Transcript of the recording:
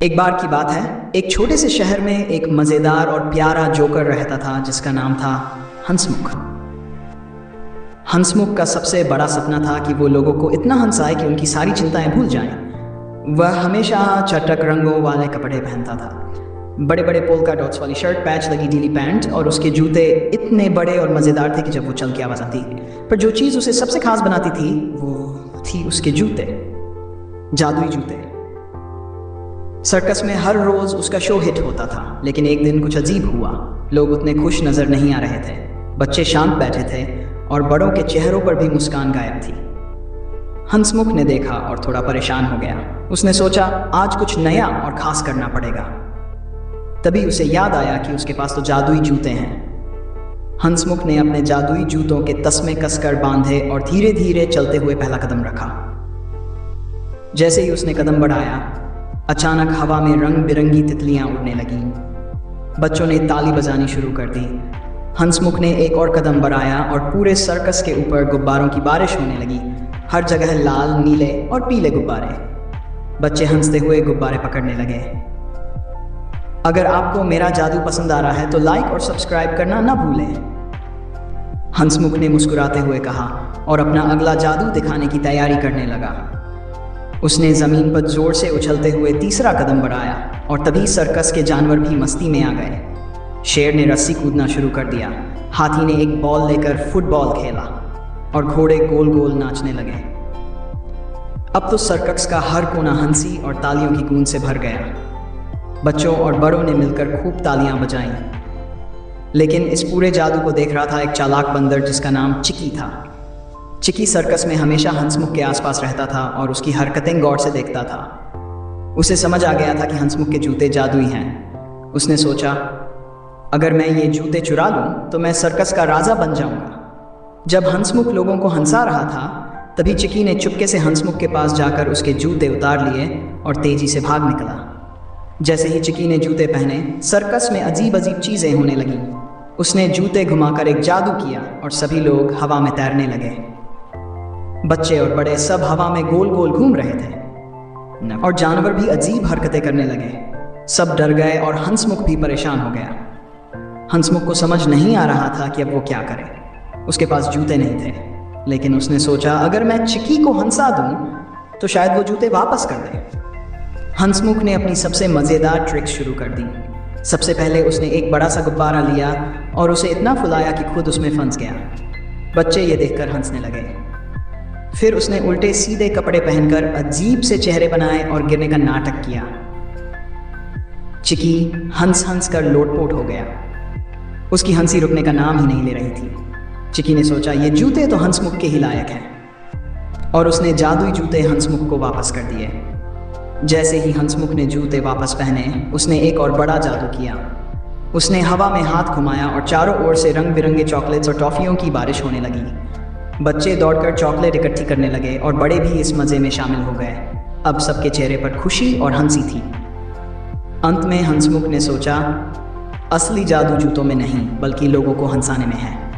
एक बार की बात है, एक छोटे से शहर में एक मज़ेदार और प्यारा जोकर रहता था जिसका नाम था हंसमुख। हंसमुख का सबसे बड़ा सपना था कि वो लोगों को इतना हंसाए कि उनकी सारी चिंताएं भूल जाएं। वह हमेशा चटक रंगों वाले कपड़े पहनता था, बड़े बड़े पोल्का डॉट्स वाली शर्ट, पैच लगी ढीली पैंट, और उसके जूते इतने बड़े और मज़ेदार थे कि जब वो चल के आवाज़ आती। पर जो चीज़ उसे सबसे खास बनाती थी वो थी उसके जूते, जादुई जूते। सर्कस में हर रोज उसका शो हिट होता था, लेकिन एक दिन कुछ अजीब हुआ। लोग उतने खुश नजर नहीं आ रहे थे, बच्चे शांत बैठे थे और बड़ों के चेहरों पर भी मुस्कान गायब थी। हंसमुख ने देखा और थोड़ा परेशान हो गया। उसने सोचा आज कुछ नया और खास करना पड़ेगा। तभी उसे याद आया कि उसके पास तो जादुई जूते हैं। हंसमुख ने अपने जादुई जूतों के तस्मे कसकर बांधे और धीरे धीरे चलते हुए पहला कदम रखा। जैसे ही उसने कदम बढ़ाया, अचानक हवा में रंग बिरंगी तितलियां उड़ने लगीं। बच्चों ने ताली बजानी शुरू कर दी। हंसमुख ने एक और कदम बढ़ाया और पूरे सर्कस के ऊपर गुब्बारों की बारिश होने लगी। हर जगह लाल, नीले और पीले गुब्बारे। बच्चे हंसते हुए गुब्बारे पकड़ने लगे। अगर आपको मेरा जादू पसंद आ रहा है तो लाइक और सब्सक्राइब करना ना भूलें, हंसमुख ने मुस्कुराते हुए कहा और अपना अगला जादू दिखाने की तैयारी करने लगा। उसने जमीन पर जोर से उछलते हुए तीसरा कदम बढ़ाया और तभी सर्कस के जानवर भी मस्ती में आ गए। शेर ने रस्सी कूदना शुरू कर दिया, हाथी ने एक बॉल लेकर फुटबॉल खेला और घोड़े गोल गोल नाचने लगे। अब तो सर्कस का हर कोना हंसी और तालियों की गूंज से भर गया। बच्चों और बड़ों ने मिलकर खूब तालियां बजाईं। लेकिन इस पूरे जादू को देख रहा था एक चालाक बंदर जिसका नाम चिकी था। चिकी सर्कस में हमेशा हंसमुख के आसपास रहता था और उसकी हरकतें गौर से देखता था। उसे समझ आ गया था कि हंसमुख के जूते जादुई हैं। उसने सोचा अगर मैं ये जूते चुरा लूं तो मैं सर्कस का राजा बन जाऊंगा। जब हंसमुख लोगों को हंसा रहा था, तभी चिकी ने चुपके से हंसमुख के पास जाकर उसके जूते उतार लिए और तेजी से भाग निकला। जैसे ही चिकी ने जूते पहने, सर्कस में अजीब अजीब चीजें होने लगीं। उसने जूते घुमाकर एक जादू किया और सभी लोग हवा में तैरने लगे। बच्चे और बड़े सब हवा में गोल गोल घूम रहे थे और जानवर भी अजीब हरकतें करने लगे। सब डर गए और हंसमुख भी परेशान हो गया। हंसमुख को समझ नहीं आ रहा था कि अब वो क्या करे। उसके पास जूते नहीं थे, लेकिन उसने सोचा अगर मैं चिकी को हंसा दूं तो शायद वो जूते वापस कर दे। हंसमुख ने अपनी सबसे मज़ेदार ट्रिक शुरू कर दी। सबसे पहले उसने एक बड़ा सा गुब्बारा लिया और उसे इतना फुलाया कि खुद उसमें फंस गया। बच्चे ये देखकर हंसने लगे। फिर उसने उल्टे सीधे कपड़े पहनकर अजीब से चेहरे बनाए और गिरने का नाटक किया। चिकी हंस हंस कर लोटपोट हो गया। उसकी हंसी रुकने का नाम ही नहीं ले रही थी। चिकी ने सोचा ये जूते तो हंसमुख के ही लायक हैं, और उसने जादुई जूते हंसमुख को वापस कर दिए। जैसे ही हंसमुख ने जूते वापस पहने, उसने एक और बड़ा जादू किया। उसने हवा में हाथ घुमाया और चारों ओर से रंग बिरंगे चॉकलेट्स और टॉफियों की बारिश होने लगी। बच्चे दौड़कर चॉकलेट इकट्ठी करने लगे और बड़े भी इस मज़े में शामिल हो गए। अब सबके चेहरे पर खुशी और हंसी थी। अंत में हंसमुख ने सोचा असली जादू जूतों में नहीं बल्कि लोगों को हंसाने में है।